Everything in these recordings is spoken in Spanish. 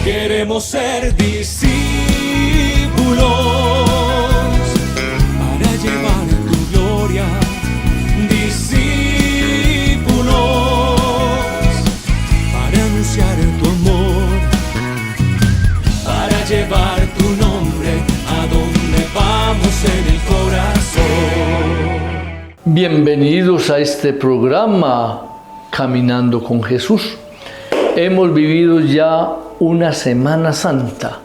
Queremos ser discípulos para llevar tu gloria. Discípulos para anunciar tu amor, para llevar tu nombre a donde vamos en el corazón. Bienvenidos a este programa Caminando con Jesús. Hemos vivido ya una Semana Santa.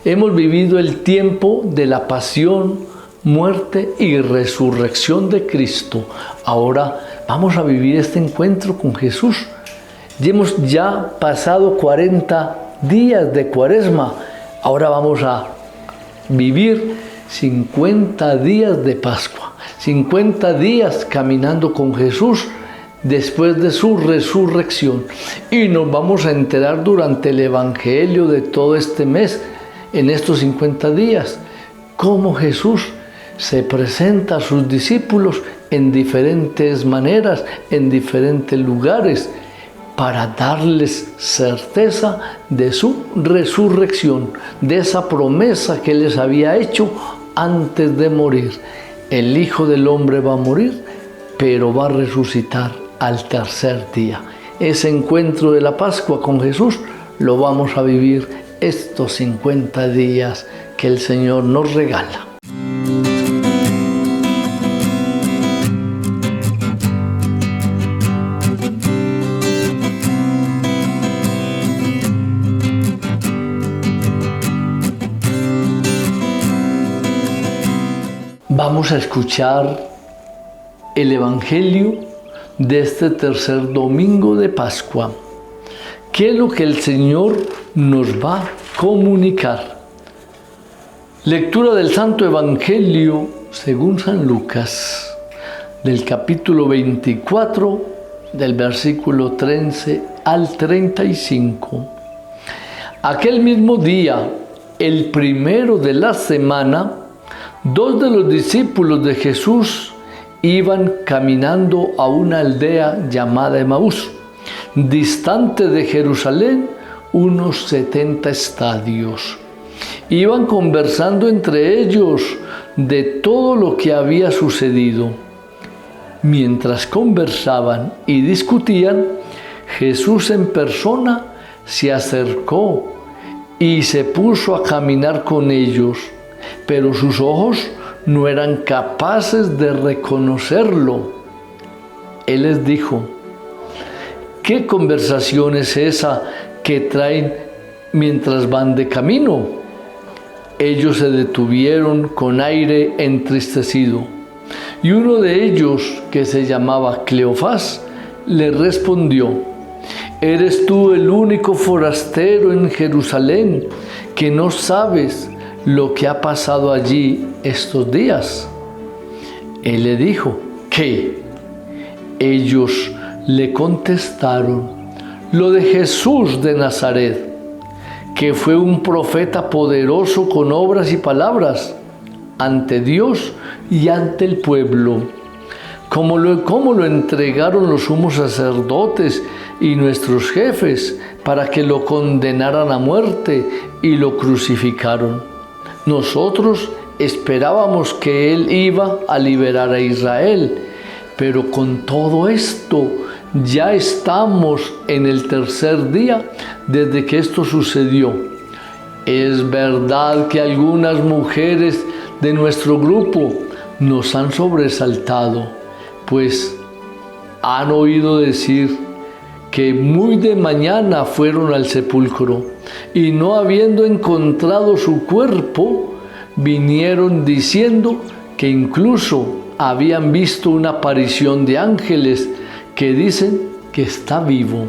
Hemos vivido el tiempo de la pasión, muerte y resurrección de Cristo. Ahora vamos a vivir este encuentro con Jesús. Y hemos ya pasado 40 días de Cuaresma. Ahora vamos a vivir 50 días de Pascua. 50 días caminando con Jesús después de su resurrección, y nos vamos a enterar durante el Evangelio de todo este mes, en estos 50 días, cómo Jesús se presenta a sus discípulos en diferentes maneras, en diferentes lugares, para darles certeza de su resurrección, de esa promesa que les había hecho antes de morir. El Hijo del Hombre va a morir, pero va a resucitar al tercer día. Ese encuentro de la Pascua con Jesús lo vamos a vivir estos 50 días que el Señor nos regala. Vamos a escuchar el Evangelio de este tercer domingo de Pascua. ¿Qué es lo que el Señor nos va a comunicar? Lectura del Santo Evangelio según San Lucas, del capítulo 24, del versículo 13 al 35. Aquel mismo día, el primero de la semana, dos de los discípulos de Jesús iban caminando a una aldea llamada Emaús, distante de Jerusalén unos 70 estadios. Iban conversando entre ellos de todo lo que había sucedido. Mientras conversaban y discutían, Jesús en persona se acercó y se puso a caminar con ellos, pero sus ojos no eran capaces de reconocerlo. Él les dijo: ¿qué conversación es esa que traen mientras van de camino? Ellos se detuvieron con aire entristecido, y uno de ellos, que se llamaba Cleofás, le respondió: ¿eres tú el único forastero en Jerusalén que no sabes lo que ha pasado allí estos días? Él le dijo: ¿qué? Ellos le contestaron: lo de Jesús de Nazaret, que fue un profeta poderoso con obras y palabras ante Dios y ante el pueblo. Como lo entregaron los sumos sacerdotes y nuestros jefes para que lo condenaran a muerte y lo crucificaron. Nosotros esperábamos que Él iba a liberar a Israel, pero con todo esto ya estamos en el tercer día desde que esto sucedió. Es verdad que algunas mujeres de nuestro grupo nos han sobresaltado, pues han oído decir que muy de mañana fueron al sepulcro y no habiendo encontrado su cuerpo, vinieron diciendo que incluso habían visto una aparición de ángeles que dicen que está vivo.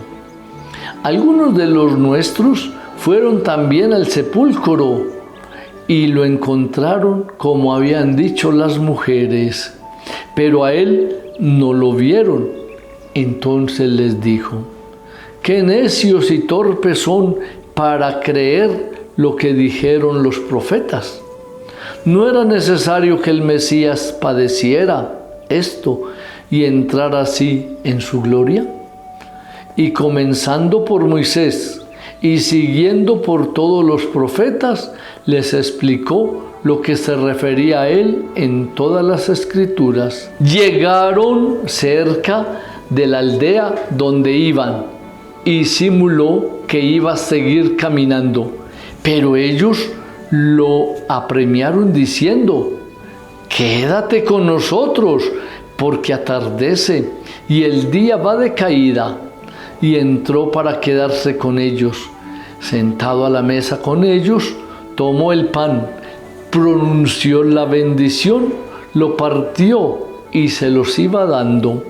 Algunos de los nuestros fueron también al sepulcro y lo encontraron como habían dicho las mujeres, pero a él no lo vieron. Entonces les dijo: qué necios y torpes son para creer lo que dijeron los profetas. ¿No era necesario que el Mesías padeciera esto y entrar así en su gloria? Y comenzando por Moisés y siguiendo por todos los profetas, les explicó lo que se refería a él en todas las escrituras. Llegaron cerca de la aldea donde iban y simuló que iba a seguir caminando, pero ellos lo apremiaron diciendo: quédate con nosotros, porque atardece y el día va de caída. Y entró para quedarse con ellos. Sentado a la mesa con ellos, tomó el pan, pronunció la bendición, lo partió y se los iba dando.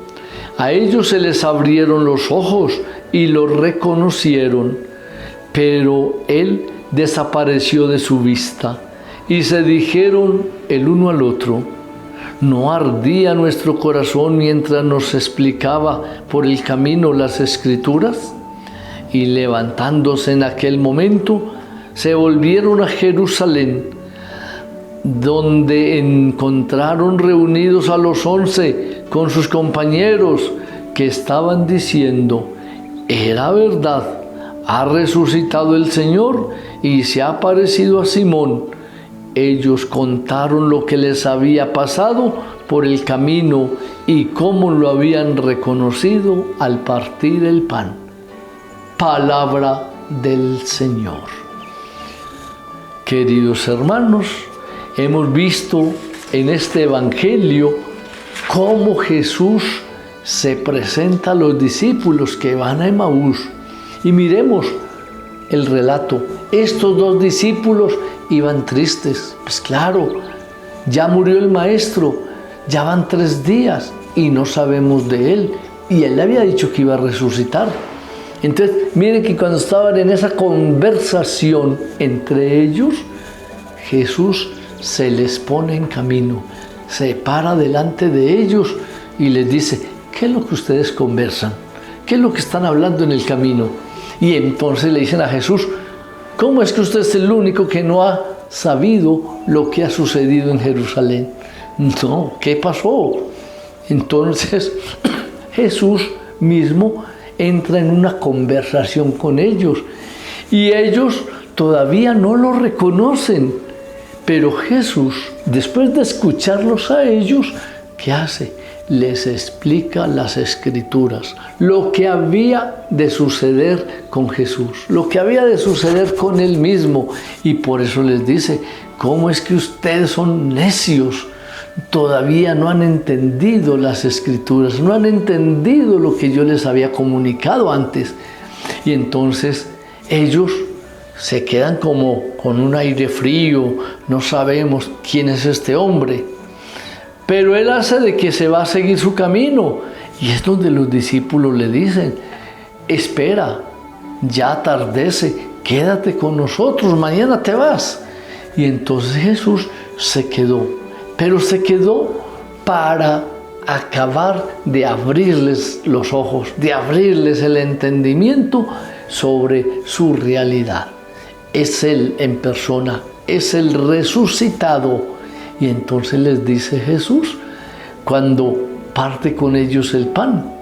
A ellos se les abrieron los ojos y lo reconocieron, pero él desapareció de su vista. Y se dijeron el uno al otro: ¿no ardía nuestro corazón mientras nos explicaba por el camino las Escrituras? Y levantándose en aquel momento, se volvieron a Jerusalén, donde encontraron reunidos a los 11 con sus compañeros, que estaban diciendo: era verdad, ha resucitado el Señor y se ha aparecido a Simón. Ellos contaron lo que les había pasado por el camino y cómo lo habían reconocido al partir el pan. Palabra del Señor. Queridos hermanos, hemos visto en este Evangelio cómo Jesús se presenta a los discípulos que van a Emaús. Y miremos el relato. Estos dos discípulos iban tristes. Pues claro, ya murió el maestro, ya van 3 días y no sabemos de él. Y él le había dicho que iba a resucitar. Entonces, miren que cuando estaban en esa conversación entre ellos, Jesús se les pone en camino, se para delante de ellos y les dice: ¿qué es lo que ustedes conversan? ¿Qué es lo que están hablando en el camino? Y entonces le dicen a Jesús: ¿cómo es que usted es el único que no ha sabido lo que ha sucedido en Jerusalén? No, ¿qué pasó? Entonces Jesús mismo entra en una conversación con ellos y ellos todavía no lo reconocen. Pero Jesús, después de escucharlos a ellos, ¿qué hace? Les explica las Escrituras, lo que había de suceder con Jesús, lo que había de suceder con Él mismo. Y por eso les dice: ¿cómo es que ustedes son necios? Todavía no han entendido las Escrituras, no han entendido lo que yo les había comunicado antes. Y entonces ellos se quedan como con un aire frío, no sabemos quién es este hombre. Pero él hace de que se va a seguir su camino. Y es donde los discípulos le dicen: espera, ya atardece, quédate con nosotros, mañana te vas. Y entonces Jesús se quedó, pero se quedó para acabar de abrirles los ojos, de abrirles el entendimiento sobre su realidad. Es Él en persona, es el resucitado. Y entonces les dice Jesús, cuando parte con ellos el pan: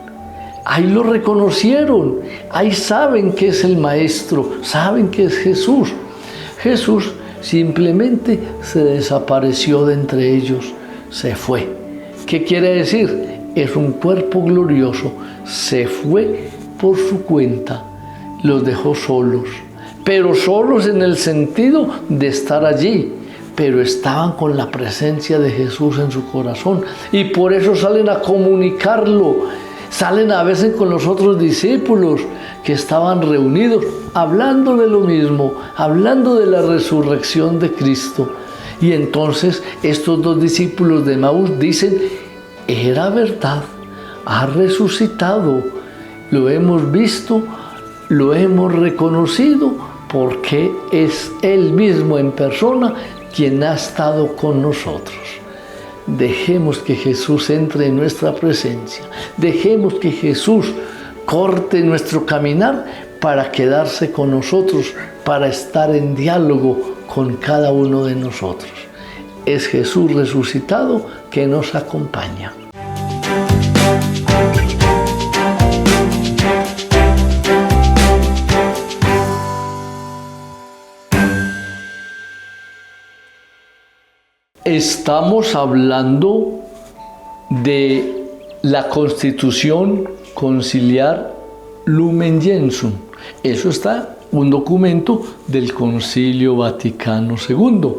ahí lo reconocieron, ahí saben que es el Maestro, saben que es Jesús. Jesús simplemente se desapareció de entre ellos, se fue. ¿Qué quiere decir? Es un cuerpo glorioso, se fue por su cuenta, los dejó solos, pero solos en el sentido de estar allí, pero estaban con la presencia de Jesús en su corazón y por eso salen a comunicarlo. Salen a veces con los otros discípulos que estaban reunidos, hablando de lo mismo, hablando de la resurrección de Cristo. Y entonces estos dos discípulos de Emaús dicen: era verdad, ha resucitado, lo hemos visto, lo hemos reconocido, porque es Él mismo en persona quien ha estado con nosotros. Dejemos que Jesús entre en nuestra presencia. Dejemos que Jesús corte nuestro caminar para quedarse con nosotros, para estar en diálogo con cada uno de nosotros. Es Jesús resucitado que nos acompaña. estamos hablando de la Constitución Conciliar Lumen Gentium. Eso está un documento del Concilio Vaticano II.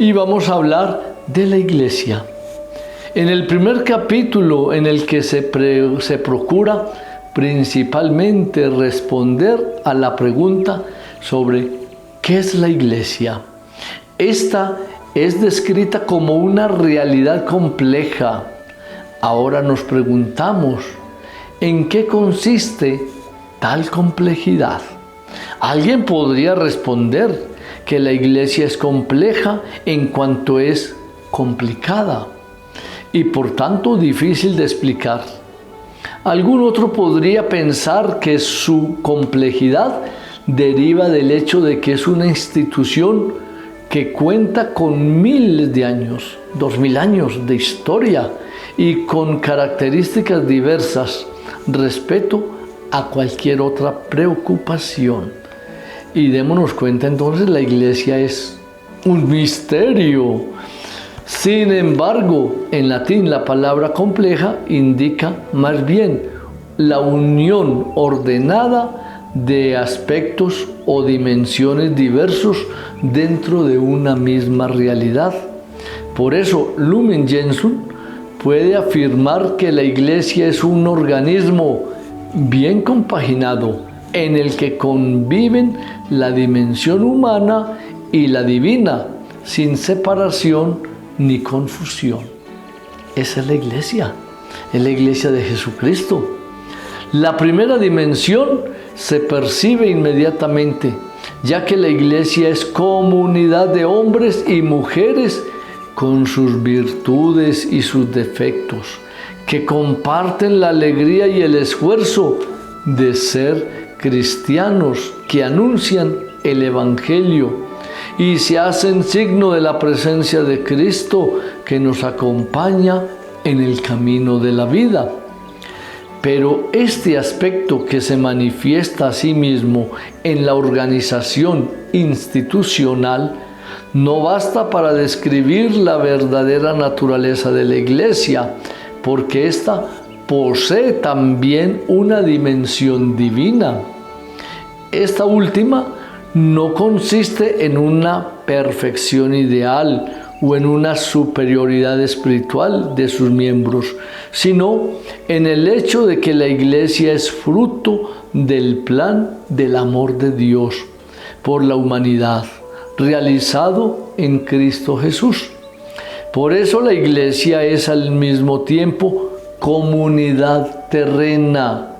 Y vamos a hablar de la Iglesia. En el primer capítulo, en el que se procura principalmente responder a la pregunta sobre ¿qué es la Iglesia? Esta es descrita como una realidad compleja. Ahora nos preguntamos, ¿en qué consiste tal complejidad? Alguien podría responder que la Iglesia es compleja en cuanto es complicada y por tanto difícil de explicar. Algún otro podría pensar que su complejidad deriva del hecho de que es una institución que cuenta con miles de años, 2000 años de historia y con características diversas respecto a cualquier otra preocupación. Y démonos cuenta entonces, la Iglesia es un misterio. Sin embargo, en latín la palabra compleja indica más bien la unión ordenada de aspectos o dimensiones diversos dentro de una misma realidad. Por eso, Lumen Gentium puede afirmar que la Iglesia es un organismo bien compaginado en el que conviven la dimensión humana y la divina sin separación ni confusión. Esa es la Iglesia de Jesucristo. La primera dimensión se percibe inmediatamente, ya que la Iglesia es comunidad de hombres y mujeres con sus virtudes y sus defectos, que comparten la alegría y el esfuerzo de ser cristianos, que anuncian el Evangelio y se hacen signo de la presencia de Cristo que nos acompaña en el camino de la vida. Pero este aspecto que se manifiesta a sí mismo en la organización institucional no basta para describir la verdadera naturaleza de la Iglesia, porque ésta posee también una dimensión divina. Esta última no consiste en una perfección ideal o en una superioridad espiritual de sus miembros, sino en el hecho de que la Iglesia es fruto del plan del amor de Dios por la humanidad, realizado en Cristo Jesús. Por eso la Iglesia es al mismo tiempo comunidad terrena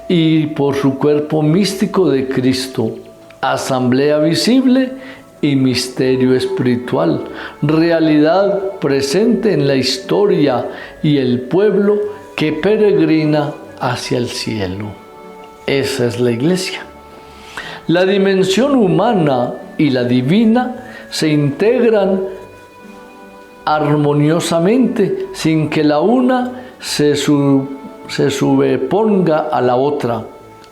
y por su cuerpo místico de Cristo, asamblea visible y misterio espiritual, realidad presente en la historia y el pueblo que peregrina hacia el cielo. Esa es la Iglesia. La dimensión humana y la divina se integran armoniosamente sin que la una se sobreponga a la otra.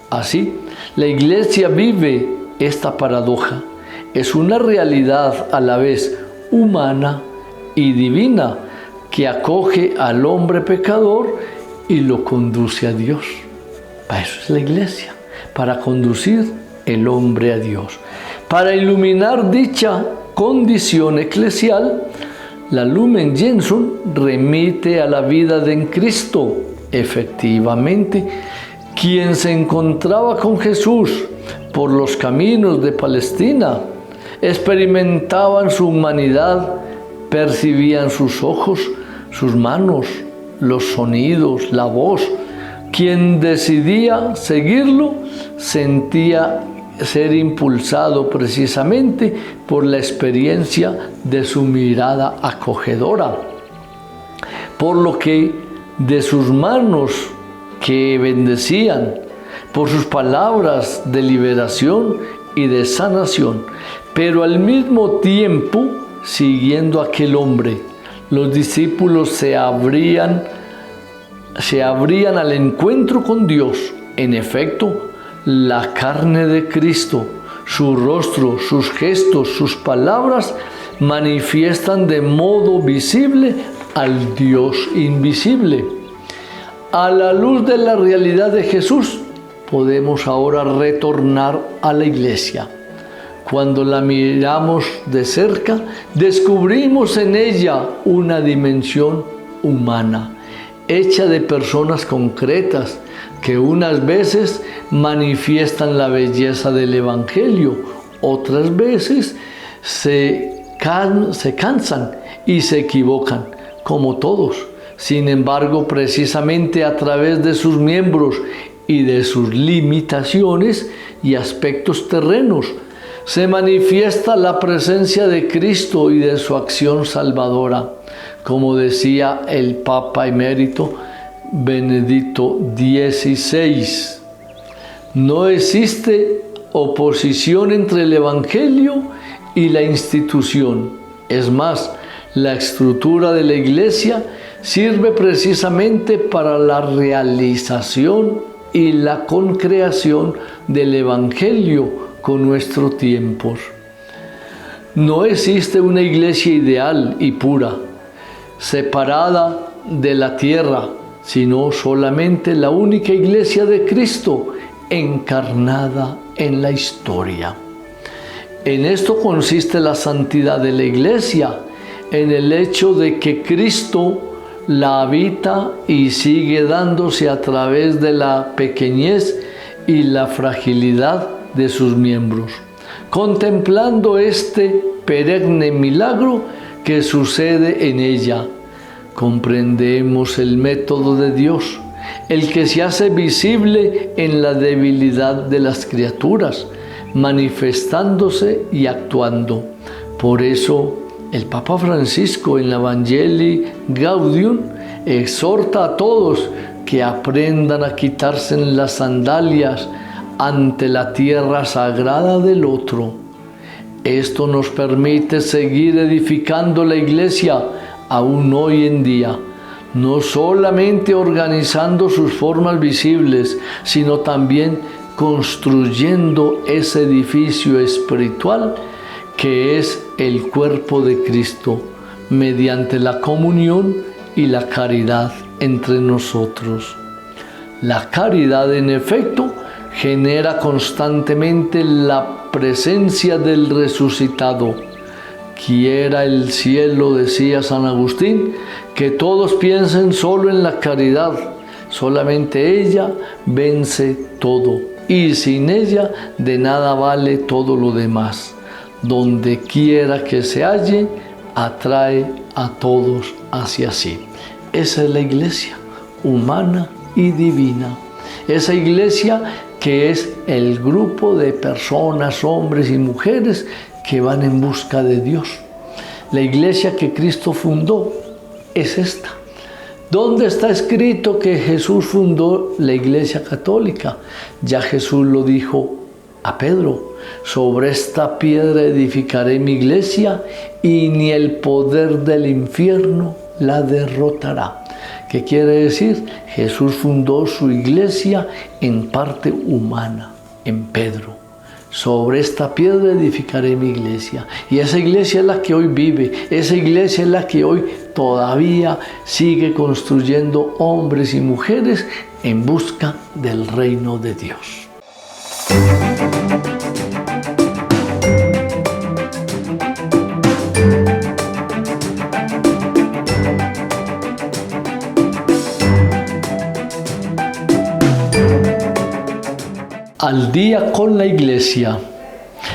Así, la Iglesia vive esta paradoja. Es una realidad a la vez humana y divina que acoge al hombre pecador y lo conduce a Dios. Para eso es la Iglesia, para conducir el hombre a Dios. Para iluminar dicha condición eclesial, la Lumen Gentium remite a la vida de Cristo. Efectivamente, quien se encontraba con Jesús por los caminos de Palestina, experimentaban su humanidad, percibían sus ojos, sus manos, los sonidos, la voz. Quien decidía seguirlo sentía ser impulsado precisamente por la experiencia de su mirada acogedora, por lo que de sus manos que bendecían, por sus palabras de liberación y de sanación, pero al mismo tiempo, siguiendo a aquel hombre, los discípulos se abrían al encuentro con Dios. En efecto, la carne de Cristo, Su rostro, sus gestos, sus palabras manifiestan de modo visible al Dios invisible. A la luz de la realidad de Jesús, podemos ahora retornar a la iglesia. Cuando la miramos de cerca, descubrimos en ella una dimensión humana, hecha de personas concretas, que unas veces manifiestan la belleza del Evangelio, otras veces se cansan y se equivocan, como todos. Sin embargo, precisamente a través de sus miembros y de sus limitaciones y aspectos terrenos, se manifiesta la presencia de Cristo y de su acción salvadora. Como decía el Papa Emérito Benedicto XVI, no existe oposición entre el Evangelio y la institución. Es más, la estructura de la Iglesia sirve precisamente para la realización y la concreación del Evangelio con nuestros tiempos. No existe una iglesia ideal y pura, separada de la tierra, sino solamente la única iglesia de Cristo encarnada en la historia. En esto consiste la santidad de la iglesia, en el hecho de que Cristo la habita y sigue dándose a través de la pequeñez y la fragilidad de sus miembros. Contemplando este perenne milagro que sucede en ella, comprendemos el método de Dios, el que se hace visible en la debilidad de las criaturas, manifestándose y actuando. Por eso, el Papa Francisco en la Evangelii Gaudium exhorta a todos que aprendan a quitarse las sandalias ante la tierra sagrada del otro. Esto nos permite seguir edificando la iglesia aún hoy en día, no solamente organizando sus formas visibles, sino también construyendo ese edificio espiritual que es el cuerpo de Cristo, mediante la comunión y la caridad entre nosotros. La caridad, en efecto, genera constantemente la presencia del resucitado. Quiera el cielo, decía San Agustín, que todos piensen solo en la caridad. Solamente ella vence todo, y sin ella de nada vale todo lo demás. Donde quiera que se halle, atrae a todos hacia sí. Esa es la iglesia humana y divina. Esa iglesia que es el grupo de personas, hombres y mujeres que van en busca de Dios. La iglesia que Cristo fundó es esta. ¿Dónde está escrito que Jesús fundó la iglesia católica? Ya Jesús lo dijo a Pedro: sobre esta piedra edificaré mi iglesia y ni el poder del infierno la derrotará. ¿Qué quiere decir? Jesús fundó su iglesia en parte humana, en Pedro. Sobre esta piedra edificaré mi iglesia. Y esa iglesia es la que hoy vive, esa iglesia es la que hoy todavía sigue construyendo hombres y mujeres en busca del reino de Dios. Al día con la iglesia,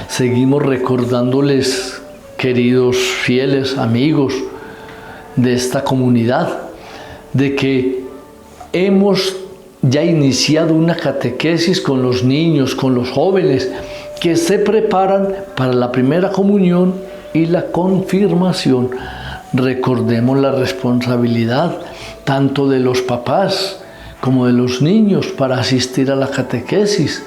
seguimos recordándoles, queridos fieles amigos de esta comunidad, de que hemos ya iniciado una catequesis con los niños, con los jóvenes, que se preparan para la primera comunión y la confirmación. Recordemos la responsabilidad tanto de los papás como de los niños para asistir a la catequesis.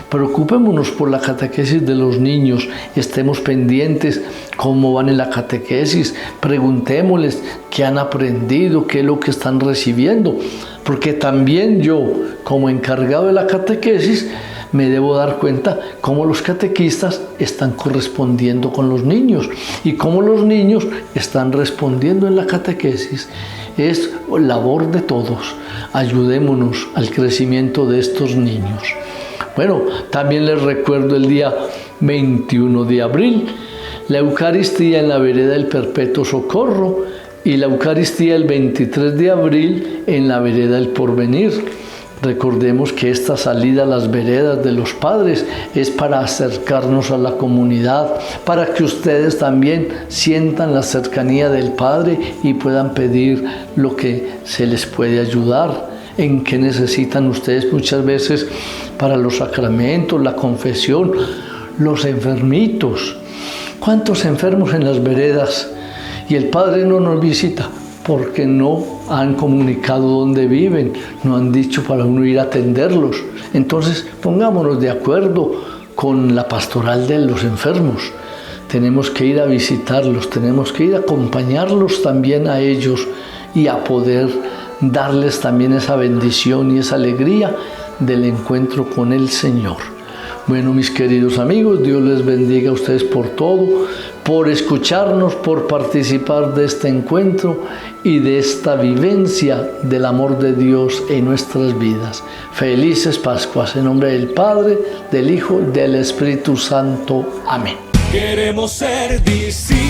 Preocupémonos por la catequesis de los niños, estemos pendientes cómo van en la catequesis, preguntémosles qué han aprendido, qué es lo que están recibiendo, porque también yo, como encargado de la catequesis, me debo dar cuenta cómo los catequistas están correspondiendo con los niños y cómo los niños están respondiendo en la catequesis. Es labor de todos. Ayudémonos al crecimiento de estos niños. Bueno, también les recuerdo el día 21 de abril, la Eucaristía en la vereda del Perpetuo Socorro y la Eucaristía el 23 de abril en la vereda del Porvenir. Recordemos que esta salida a las veredas de los padres es para acercarnos a la comunidad, para que ustedes también sientan la cercanía del Padre y puedan pedir lo que se les puede ayudar, en que necesitan ustedes muchas veces para los sacramentos, la confesión, los enfermitos. ¿Cuántos enfermos en las veredas? Y el Padre no nos visita porque no han comunicado dónde viven, no han dicho para uno ir a atenderlos. Entonces pongámonos de acuerdo con la pastoral de los enfermos. Tenemos que ir a visitarlos, tenemos que ir a acompañarlos también a ellos y a poder darles también esa bendición y esa alegría del encuentro con el Señor. Bueno, mis queridos amigos, Dios les bendiga a ustedes por todo, por escucharnos, por participar de este encuentro y de esta vivencia del amor de Dios en nuestras vidas. Felices Pascuas, en nombre del Padre, del Hijo y del Espíritu Santo. Amén. Queremos ser discípulos